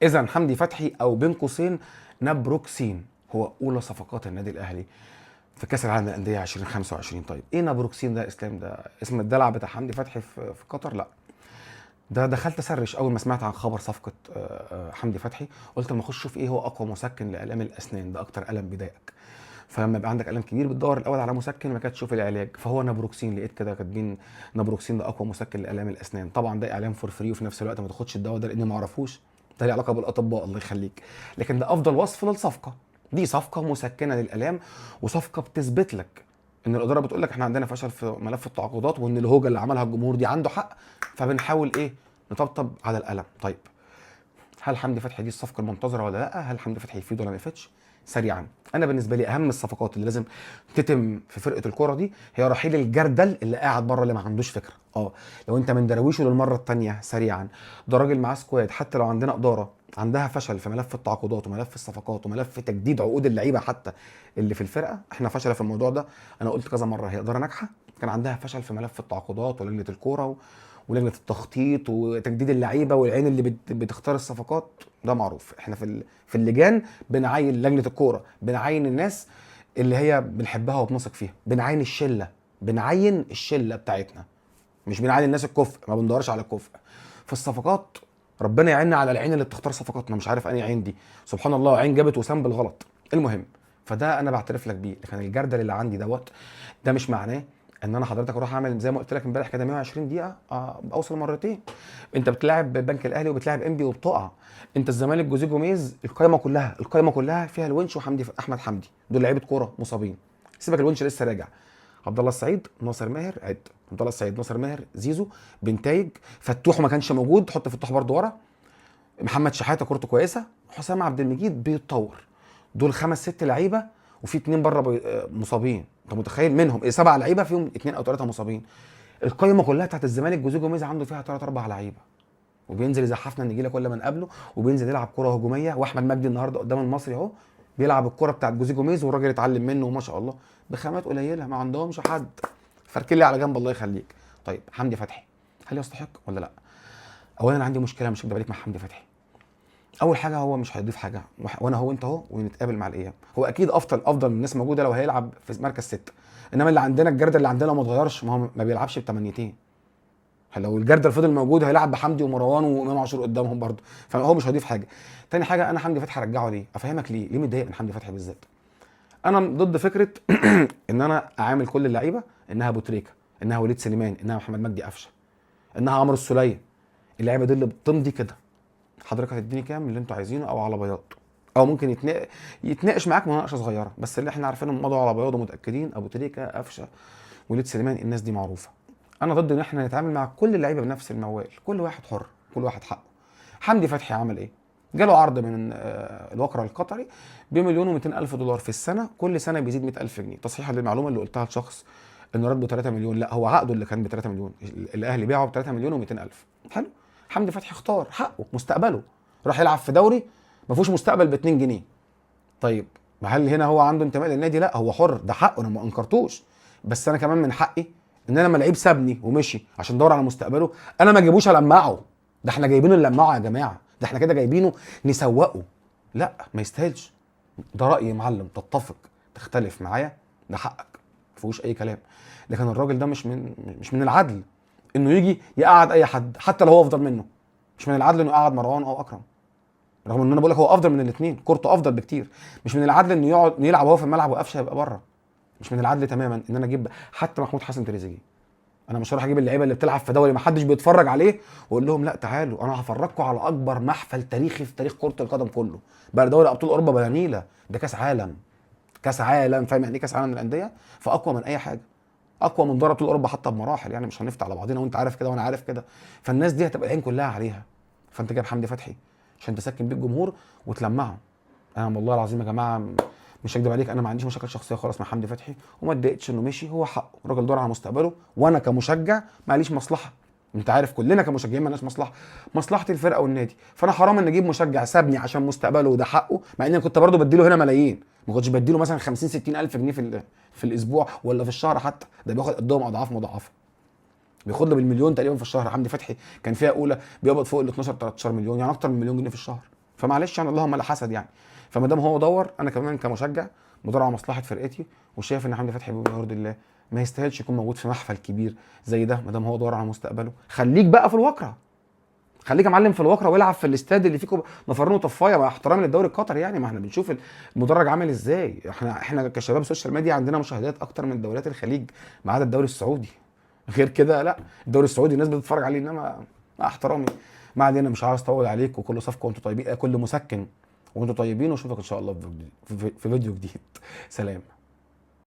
اذا حمدي فتحي او بين قوسين نابروكسين هو اولى صفقات النادي الاهلي في كاس العالم للانديه 2025. طيب ايه نابروكسين ده اسلام؟ ده اسم الدلع بتاع حمدي فتحي في قطر؟ لا، ده دخلت اسرش اول ما سمعت عن خبر صفقه حمدي فتحي، قلت اما اخش اشوف ايه هو اقوى مسكن لالام الاسنان، ده اكتر الم بيضايقك. فلما يبقى عندك الم كبير بتدور الاول على مسكن، ما كانت تشوف العلاج، فهو نابروكسين. لقيت كده كاتبين نابروكسين ده اقوى مسكن لالام الاسنان. طبعا ده اعلان فور فري، وفي نفس الوقت ما تاخدش الدواء ده لاني ما اعرفوش، ده ليه علاقه بالاطباء الله يخليك، لكن ده افضل وصف للصفقه. دي صفقه مسكنه للالام، وصفقه بتثبت لك ان الاداره بتقول لك احنا عندنا فشل في ملف التعاقدات، وان الهوجه اللي عملها الجمهور دي عنده حق، فبنحاول ايه، نطبطب على الالم. طيب هل حمدي فتحي دي الصفقه المنتظره ولا لا؟ هل حمدي فتحي يفيد ولا ما يفيدش؟ سريعا، انا بالنسبه لي اهم الصفقات اللي لازم تتم في فرقه الكوره دي هي رحيل الجردل اللي قاعد بره اللي ما عندوش فكره. لو انت من دراويشه للمره الثانيه سريعا، ده راجل معاه سكواد. حتى لو عندنا اداره عندها فشل في ملف التعاقدات وملف الصفقات وملف تجديد عقود اللعيبه حتى اللي في الفرقه، احنا فشل في الموضوع ده. انا قلت كذا مره هي اداره ناجحه كان عندها فشل في ملف التعاقدات ولجنه الكوره ولجنه التخطيط وتجديد اللعيبه والعين اللي بتختار الصفقات. ده معروف، احنا في اللجان بنعين لجنه الكوره، بنعين الناس اللي هي بنحبها وبنثق فيها، بنعين الشله، بنعين الشله بتاعتنا، مش بنعين الناس الكفء، ما بندورش على الكفء. في الصفقات ربنا يعيننا على العين اللي بتختار صفقاتنا، مش عارف انهي عين دي، سبحان الله، عين جابت وسام بالغلط. المهم، فده انا بعترف لك بيه، لكن الجردل اللي عندي ده مش معناه ان انا حضرتك اروح اعمل زي ما قلت لك امبارح كده 120 دقيقه اوصل مرتين. انت بتلاعب بنك الاهلي وبتلاعب انبي وبتقع. انت الزمالك جوزيه جوميز القايمه كلها فيها الونش وحمدي احمد حمدي، دول لعيبه كوره مصابين. سيبك الونش لسه راجع. عبد الله السعيد، ناصر ماهر، عبد الله السعيد، ناصر ماهر، زيزو، بنتايج، فتوح ما كانش موجود، حط فتوح برده ورا، محمد شحاته كورته كويسه، حسام عبد المجيد بيتطور. دول 5 6 لعيبه، وفي 2 بره مصابين. انت متخيل؟ منهم 7 لعيبه فيهم 2 أو 3 مصابين. القايمه كلها بتاعت الزمالك جوزيه جوميز عنده فيها 3 4 لعيبه، وبينزل يزحفنا النجيله كل ما نقابله، وبينزل يلعب كره هجوميه. واحمد مجدي النهارده قدام المصري اهو بيلعب الكره بتاعت جوزيه جوميز، والراجل اتعلم منه وما شاء الله، بخامات قليله ما عندهمش حد. فركل لي على جنب الله يخليك. طيب حمدي فتحي هل يستحق ولا لا؟ اولا انا عندي مشكله مش هكدب عليك مع حمدي فتحي. اول حاجه هو مش هيضيف حاجه، وانا هو انت اهو ونتقابل مع الايام. هو اكيد افضل من الناس موجوده لو هيلعب في مركز 6، انما اللي عندنا الجرد اللي عندنا ما اتغيرش، ما هو ما بيلعبش بثمانيتين. لو الجردل فضل موجود هيلعب بحمدي ومروان وامام عاشور قدامهم برضه، فهو مش هيضيف حاجه. تاني حاجه، انا حمدي فتحي ارجعه ليه؟ افهمك ليه متضايق من حمدي فتحي بالذات. انا ضد فكره ان انا اعامل كل اللعيبه انها ابو تريكه، انها وليد سليمان، انها محمد مجدي قفشه، انها عمرو السوليه. اللعيبه دي اللي بتمضي كده، حضرتك هتديني كام اللي انتوا عايزينه او على بياض، او ممكن يتناقش معاك مناقشه صغيره، بس اللي احنا عارفينهم مضوا على بياض ومتاكدين، ابو تريكه، قفشه، وليد سليمان، الناس دي معروفه. انا ضد ان احنا نتعامل مع كل اللعيبه بنفس الموال، كل واحد حر، كل واحد حقه. حمدي فتحي عمل ايه؟ جاله عرض من الوقر القطري بمليون و200 الف دولار في السنه، كل سنه بيزيد 100,000 جنيه. تصحيحا للمعلومه اللي قلتها لشخص ان راتبه 3 مليون، لا هو عقده اللي كان ب 3 مليون، الاهلي باعه ب 3 مليون و200 الف. حلو. حمدي فتحي اختار حقه، مستقبله، راح يلعب في دوري ما فيهوش مستقبل ب 2 جنيه. طيب هل هنا هو عنده انتماء للنادي؟ لا، هو حر، ده حقه، انا ما انكرتوش، بس انا كمان من حقي ان انا لما لعيب سابني ومشي عشان ادور على مستقبله، انا ما اجيبوش المعه. ده احنا جايبينه نلمعه يا جماعه، ده احنا كده جايبينه نسوقه. لا ما يستاهلش. ده رايي يا معلم، تتفق تختلف معايا ده حقك، ما فيهوش اي كلام. لكن الراجل ده مش من العدل انه يجي يقعد اي حد حتى لو هو افضل منه. مش من العدل انه يقعد مروان او اكرم، رغم ان انا بقول لك هو افضل من الاثنين، كورته افضل بكتير. مش من العدل انه يقعد يلعب هو في الملعب وقفشه يبقى بره. مش من العدل تماما ان انا اجيب حتى محمود حسن تريزيجيه. انا مش هروح اجيب اللعيبه اللي بتلعب في دوري ما حدش بيتفرج عليه واقول لهم لا تعالوا انا هفرجكم على اكبر محفل تاريخي في تاريخ كره القدم كله، بقى دوري ابطال اوروبا بلا نيله، ده كاس عالم. كاس عالم، فاهم يعني ايه كاس عالم للانديه؟ فاقوى من اي حاجه، اقوى من دوري ابطال اوروبا حتى بمراحل، يعني مش هنفتح على بعضنا، وانت عارف كده وانا عارف كده. فالناس دي هتبقى العين كلها عليها. فانت جايب حمدي فتحي عشان تسكن بيه الجمهور وتلمعه. انا والله العظيم يا جماعه مش هكدب عليك، انا ما عنديش مشاكل شخصيه خالص مع حمدي فتحي، وما اتضايقتش انه مشي، هو حقه، الراجل دور على مستقبله، وانا كمشجع ماليش مصلحه. انت عارف كلنا كمشجعين مالناش مصلحه، مصلحتي الفرقه والنادي. فانا حرام ان اجيب مشجع سابني عشان مستقبله وده حقه، مع ان انا كنت برضه بديله هنا ملايين، ما كنتش بديله مثلا 50 60 الف جنيه في الاسبوع ولا في الشهر حتى، ده بياخد قدهم اضعاف مضاعفه، بياخد له بالمليون تقريبا في الشهر. حمدي فتحي كان فيها اولى بيقبض فوق ال 12 13 مليون، يعني اكتر من مليون جنيه في الشهر. فمعلش يعني اللهم لا حسد يعني. فما دام هو دور، انا كمان كمشجع مدور على مصلحه فرقتي، وشايف ان حمدي فتحي بما يرضي الله ما يستاهلش يكون موجود في محفل كبير زي ده. ما دام هو دور على مستقبله، خليك بقى في الواقع، خليك يا معلم في الواقع والعب في الاستاد اللي فيكم مفرين وطفايه، مع احترامي للدوري القطري يعني. ما احنا بنشوف المدرج عامل ازاي، احنا كشباب سوشيال ميديا عندنا مشاهدات اكتر من دوريات الخليج ما عدا الدوري السعودي. غير كده لا، الدوري السعودي الناس بتتفرج عليه، انما مع احترامي ما علينا. مش عاوز اطول عليك، وكل صفقه وانتم طيبين، كل مسكن وانتم طيبين، واشوفك ان شاء الله في فيديو جديد. سلام.